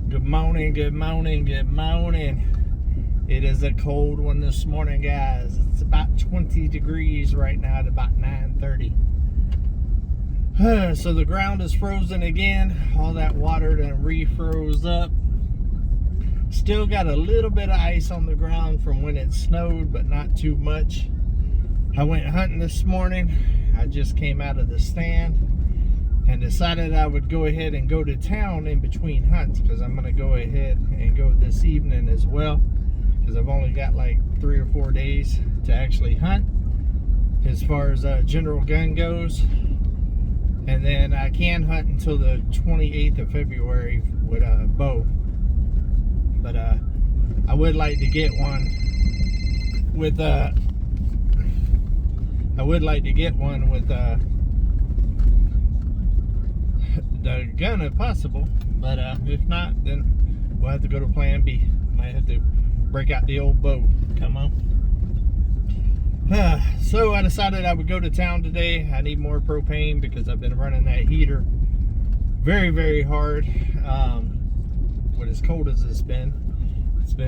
Good morning, good morning, good morning. It is a cold one this morning, guys. It's about 20 degrees right now at about 9:30. So the ground is frozen again. All that water done refroze up. Still got a little bit of ice on the ground from when it snowed, but not too much. I went hunting this morning. I just came out of the stand and decided I would go ahead and go to town in between hunts, because I'm going to go ahead and go this evening as well, because I've only got like 3 or 4 days to actually hunt as far as general gun goes. And then I can hunt until the 28th of February with a bow. But I would like to get one with the gun if possible, but if not, then we'll have to go to plan B. Might have to break out the old bow. Come on. So I decided I would go to town today. I need more propane because I've been running that heater very, very hard. What as cold as it's been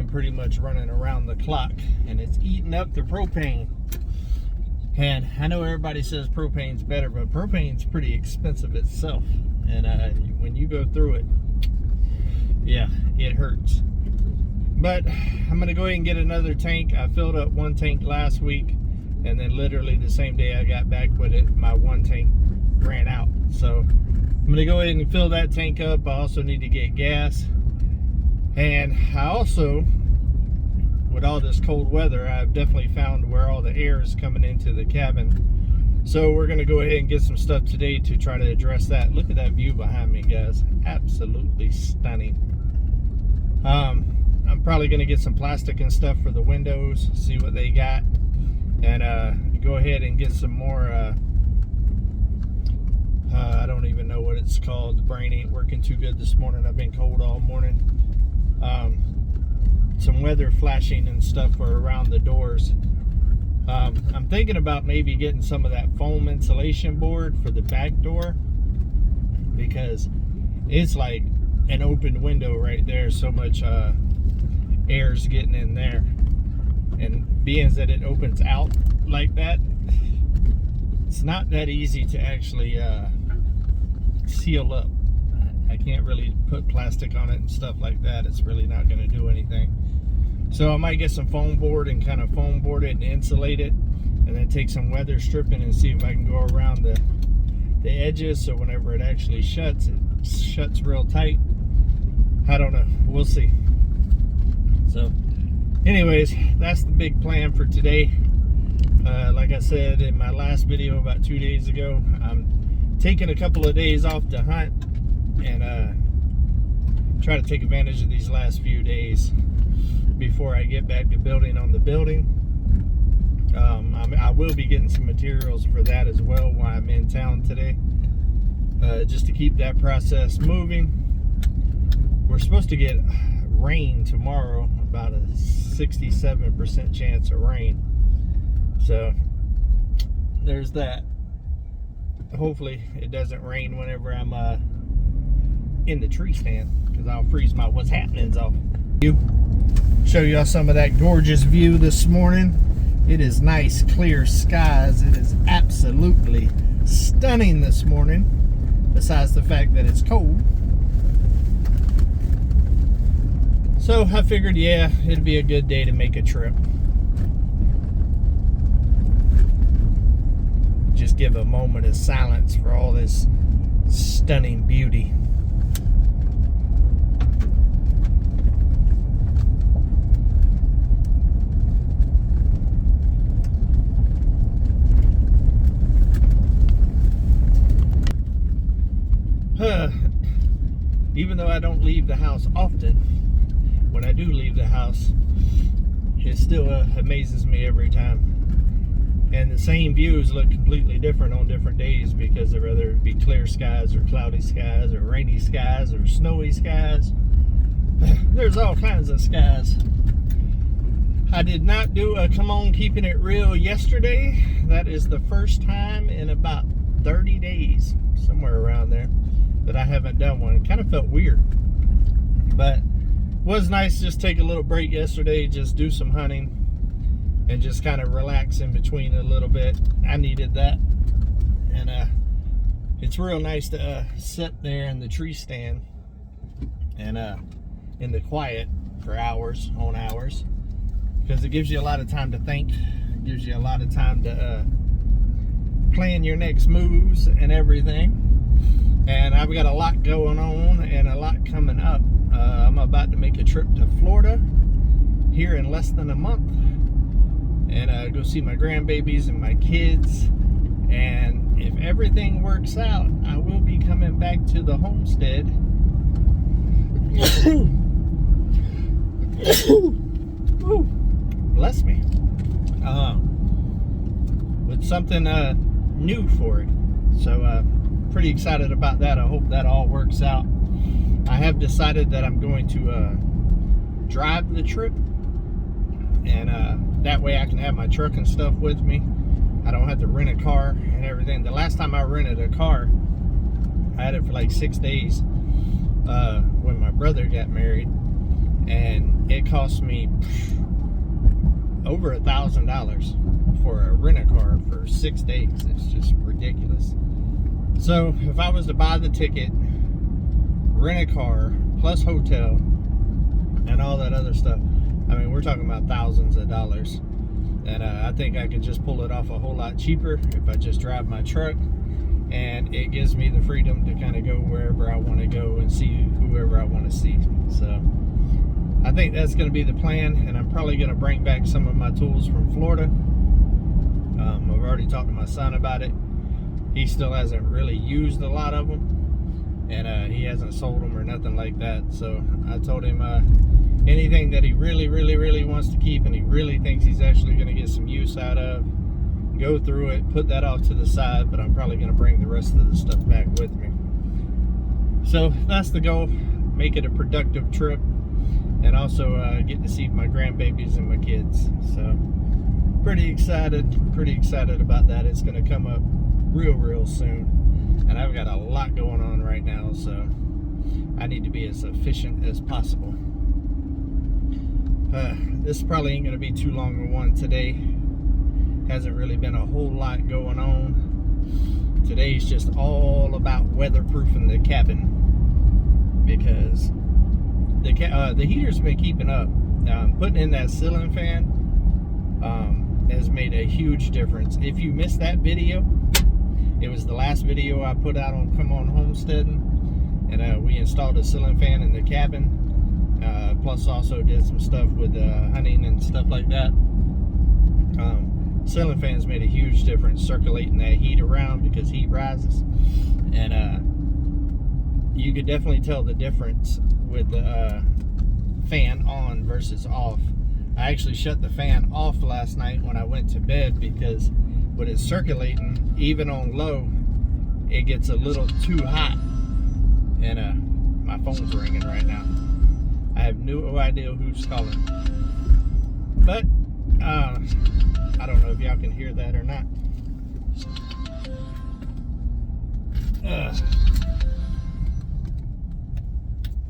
pretty much running around the clock, and it's eating up the propane. And I know everybody says propane's better, but propane's pretty expensive itself. And when you go through it, yeah, it hurts. But I'm going to go ahead and get another tank. I filled up one tank last week, and then literally the same day I got back with it, my one tank ran out. So I'm going to go ahead and fill that tank up. I also need to get gas. And I also, with all this cold weather, I've definitely found where all the air is coming into the cabin. So we're going to go ahead and get some stuff today to try to address that. Look at that view behind me, guys. Absolutely stunning. I'm probably going to get some plastic and stuff for the windows, see what they got, and go ahead and get some more, I don't even know what it's called. The brain ain't working too good this morning. I've been cold all morning. Some weather flashing and stuff for around the doors. I'm thinking about maybe getting some of that foam insulation board for the back door, because it's like an open window right there. So much air's getting in there, and being that it opens out like that, it's not that easy to actually seal up. I can't really put plastic on it and stuff like that. It's really not going to do anything. So I might get some foam board and kind of foam board it and insulate it, and then take some weather stripping and see if I can go around the edges, so whenever it actually shuts, it shuts real tight. I don't know. We'll see. So anyways, that's the big plan for today. Like I said in my last video about 2 days ago, I'm taking a couple of days off to hunt and try to take advantage of these last few days before I get back to building on the building. I will be getting some materials for that as well while I'm in town today, just to keep that process moving. We're supposed to get rain tomorrow, about a 67% chance of rain. So there's that. Hopefully it doesn't rain whenever I'm in the tree stand, because I'll freeze my what's happenings off. Show y'all some of that gorgeous view this morning. It is nice clear skies. It is absolutely stunning this morning, besides the fact that it's cold. So I figured, yeah, it'd be a good day to make a trip. Just give a moment of silence for all this stunning beauty. Even though I don't leave the house often, when I do leave the house, it still amazes me every time. And the same views look completely different on different days, because of whether it be clear skies or cloudy skies or rainy skies or snowy skies. There's all kinds of skies. I did not do a come on keeping it real yesterday. That is the first time in about 30 days, somewhere around there, that I haven't done one. It kind of felt weird. But was nice, just take a little break yesterday, just do some hunting and just kind of relax in between a little bit. I needed that. And it's real nice to sit there in the tree stand and in the quiet for hours on hours, because it gives you a lot of time to think. It gives you a lot of time to plan your next moves and everything. And I've got a lot going on and a lot coming up. I'm about to make a trip to Florida here in less than a month and go see my grandbabies and my kids. And if everything works out, I will be coming back to the homestead. Bless me. With something new for it. So pretty excited about that. I hope that all works out. I have decided that I'm going to drive the trip, and that way I can have my truck and stuff with me. I don't have to rent a car and everything. The last time I rented a car, I had it for like 6 days when my brother got married, and it cost me over $1,000 for a rent-a-car for 6 days. It's just ridiculous. So if I was to buy the ticket, rent a car, plus hotel, and all that other stuff, I mean, we're talking about thousands of dollars. And I think I could just pull it off a whole lot cheaper if I just drive my truck, and it gives me the freedom to kind of go wherever I want to go and see whoever I want to see. So I think that's going to be the plan, and I'm probably going to bring back some of my tools from Florida. I've already talked to my son about it. He still hasn't really used a lot of them, and he hasn't sold them or nothing like that. So I told him anything that he really wants to keep and he really thinks he's actually going to get some use out of, go through it, put that off to the side, but I'm probably going to bring the rest of the stuff back with me. So that's the goal, make it a productive trip, and also get to see my grandbabies and my kids. So pretty excited about that. It's going to come up real soon, and I've got a lot going on right now, so I need to be as efficient as possible. This probably ain't going to be too long of one today. Hasn't really been a whole lot going on. Today's just all about weatherproofing the cabin, because the heater's been keeping up. Putting in that ceiling fan has made a huge difference. If you missed that video, it was the last video I put out on Come On Homesteading, and we installed a ceiling fan in the cabin. Plus also did some stuff with hunting and stuff like that. Ceiling fans made a huge difference circulating that heat around, because heat rises, and you could definitely tell the difference with the fan on versus off. I actually shut the fan off last night when I went to bed, because when it's circulating, even on low, it gets a little too hot. And my phone's ringing right now. I have no idea who's calling, but I don't know if y'all can hear that or not.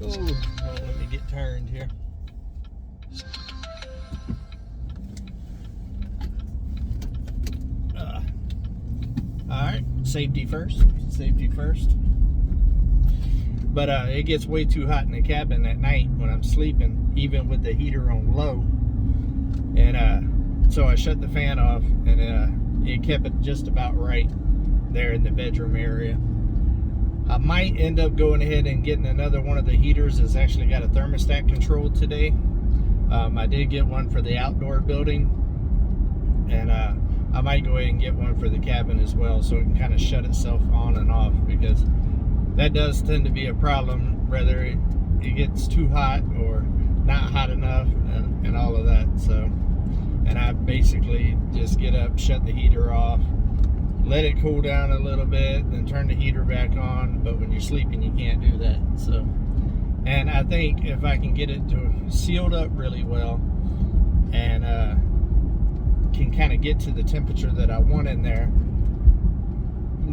Let me get turned here. Alright, safety first. But it gets way too hot in the cabin at night when I'm sleeping, even with the heater on low. And so I shut the fan off, and it kept it just about right there in the bedroom area. I might end up going ahead and getting another one of the heaters that's actually got a thermostat control today. I did get one for the outdoor building, and I might go ahead and get one for the cabin as well, so it can kind of shut itself on and off, because that does tend to be a problem, whether it gets too hot or not hot enough, and all of that. So, and I basically just get up, shut the heater off, let it cool down a little bit, then turn the heater back on. But when you're sleeping, you can't do that. So, and I think if I can get it to sealed up really well, and can kind of get to the temperature that I want in there,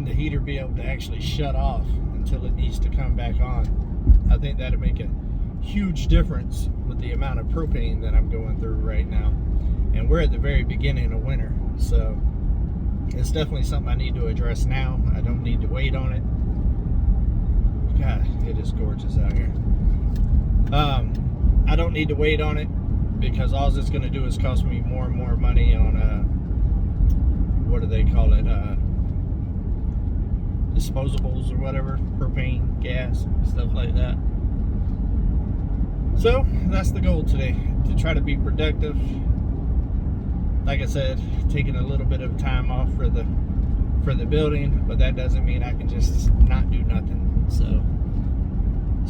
the heater be able to actually shut off until it needs to come back on. I think that'd make a huge difference with the amount of propane that I'm going through right now. And we're at the very beginning of winter, so it's definitely something I need to address now. I don't need to wait on it. God, it is gorgeous out here. I don't need to wait on it because all it's going to do is cost me more and more money on what do they call it, disposables or whatever, propane, gas, stuff like that. So that's the goal today, to try to be productive. Like I said, taking a little bit of time off for the building, but that doesn't mean I can just not do nothing. So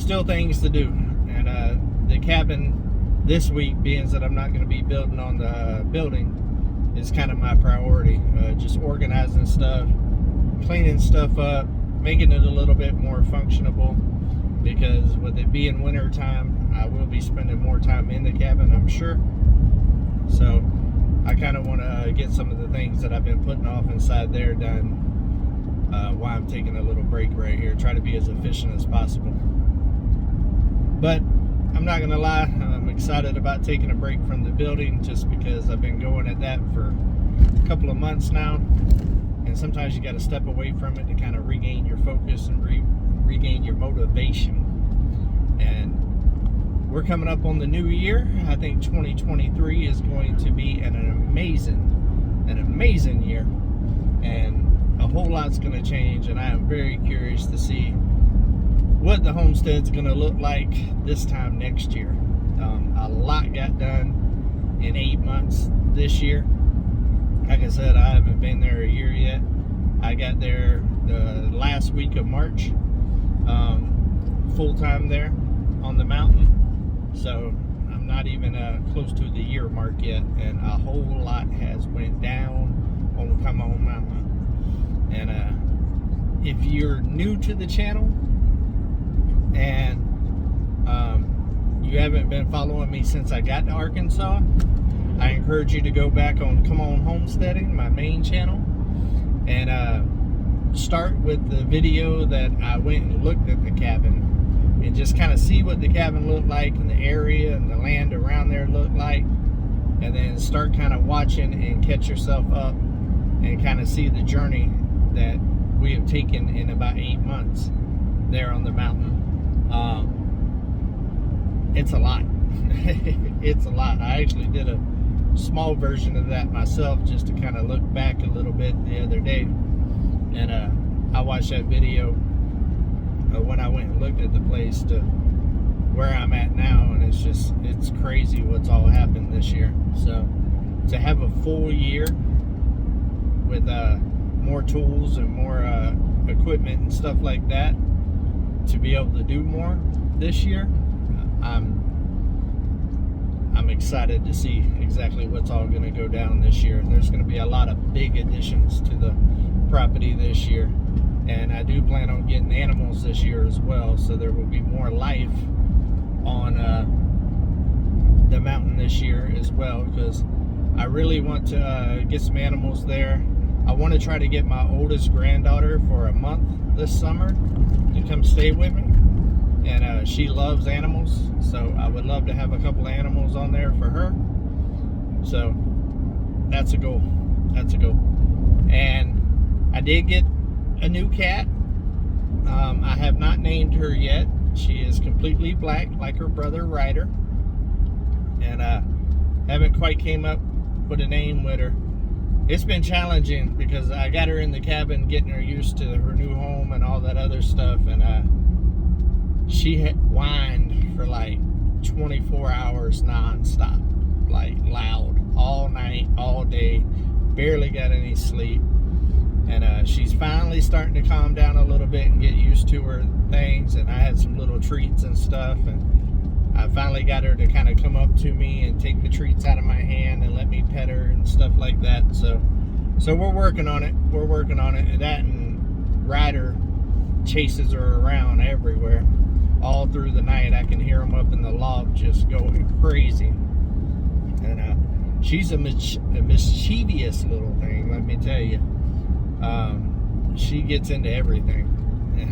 still things to do. And the cabin this week, being that I'm not going to be building on the building, is kind of my priority. Just organizing stuff, cleaning stuff up, making it a little bit more functionable, because with it being winter time, I will be spending more time in the cabin, I'm sure. So I kind of want to get some of the things that I've been putting off inside there done while I'm taking a little break right here. Try to be as efficient as possible. But I'm not going to lie, I'm excited about taking a break from the building, just because I've been going at that for a couple of months now. And sometimes you got to step away from it to kind of regain your focus and regain your motivation. And we're coming up on the new year. I think 2023 is going to be an amazing year, and a whole lot's going to change, and I am very curious to see what the homestead's going to look like this time next year. A lot got done in 8 months this year. Like I said, I haven't been there a year yet. I got there the last week of March, full-time there on the mountain. So I'm not even close to the year mark yet, and a whole lot has went down on Come On Mountain. And if you're new to the channel and you haven't been following me since I got to Arkansas, I encourage you to go back on Come On Homesteading, my main channel, and start with the video that I went and looked at the cabin, and just kind of see what the cabin looked like, and the area and the land around there looked like, and then start kind of watching and catch yourself up and kind of see the journey that we have taken in about 8 months there on the mountain. It's a lot. It's a lot. I actually did a small version of that myself, just to kind of look back a little bit the other day, and I watched that video when I went and looked at the place to where I'm at now, and it's crazy what's all happened this year. So to have a full year with more tools and more equipment and stuff like that, to be able to do more this year, I'm excited to see exactly what's all going to go down this year. There's going to be a lot of big additions to the property this year, and I do plan on getting animals this year as well, so there will be more life on the mountain this year as well, because I really want to get some animals there. I want to try to get my oldest granddaughter for a month this summer to come stay with me, and she loves animals, so I would love to have a couple animals on there for her. So that's a goal. That's a goal. And I did get a new cat. I have not named her yet. She is completely black, like her brother Ryder, and haven't quite came up with a name with her. It's been challenging because I got her in the cabin, getting her used to her new home and all that other stuff, and she had whined for like 24 hours non-stop, like loud, all night, all day, barely got any sleep. And she's finally starting to calm down a little bit and get used to her things, and I had some little treats and stuff, and I finally got her to kind of come up to me and take the treats out of my hand and let me pet her and stuff like that. So we're working on it. We're working on it. And that, and Ryder chases her around everywhere all through the night. I can hear him up in the loft just going crazy. And she's a mischievous little thing, let me tell you. She gets into everything.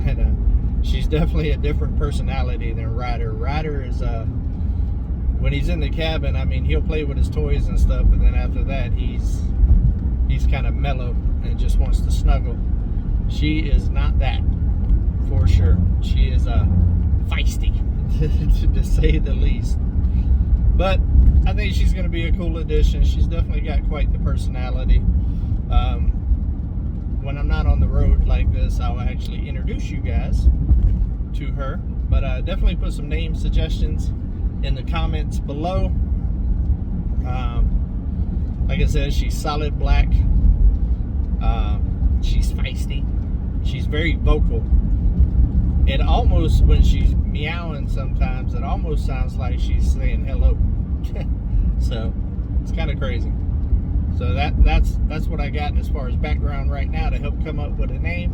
And she's definitely a different personality than Ryder. Ryder is when he's in the cabin, I mean, he'll play with his toys and stuff, but then after that he's kind of mellow and just wants to snuggle. She is not that, for sure. She is feisty to say the least, but I think she's going to be a cool addition. She's definitely got quite the personality. When I'm not on the road like this, I'll actually introduce you guys to her, but definitely put some name suggestions in the comments below. Like I said, she's solid black. She's feisty. She's very vocal. It almost, when she's meowing sometimes, it almost sounds like she's saying hello. So it's kind of crazy. So that's what I got as far as background right now to help come up with a name.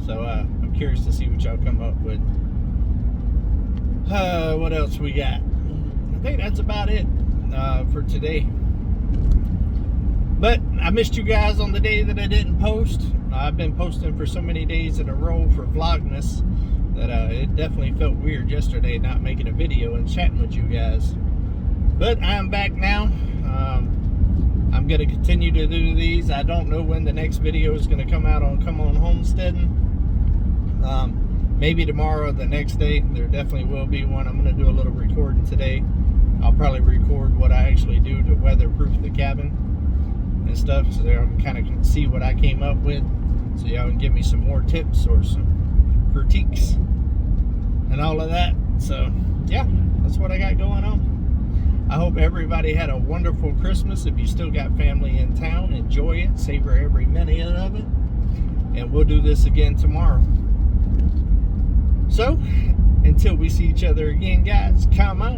So I'm curious to see what y'all come up with. What else we got? I think that's about it for today. But I missed you guys on the day that I didn't post. I've been posting for so many days in a row for Vlogmas that it definitely felt weird yesterday not making a video and chatting with you guys. But I'm back now. I'm going to continue to do these. I don't know when the next video is going to come out on Come On Homesteading. Maybe tomorrow or the next day. There definitely will be one. I'm going to do a little recording today. I'll probably record what I actually do to weatherproof the cabin and stuff, so y'all can kind of see what I came up with, so y'all can give me some more tips or some critiques and all of that. So yeah, that's what I got going on. I hope everybody had a wonderful Christmas. If you still got family in town, enjoy it, savor every minute of it, and we'll do this again tomorrow. So until we see each other again, guys, come on.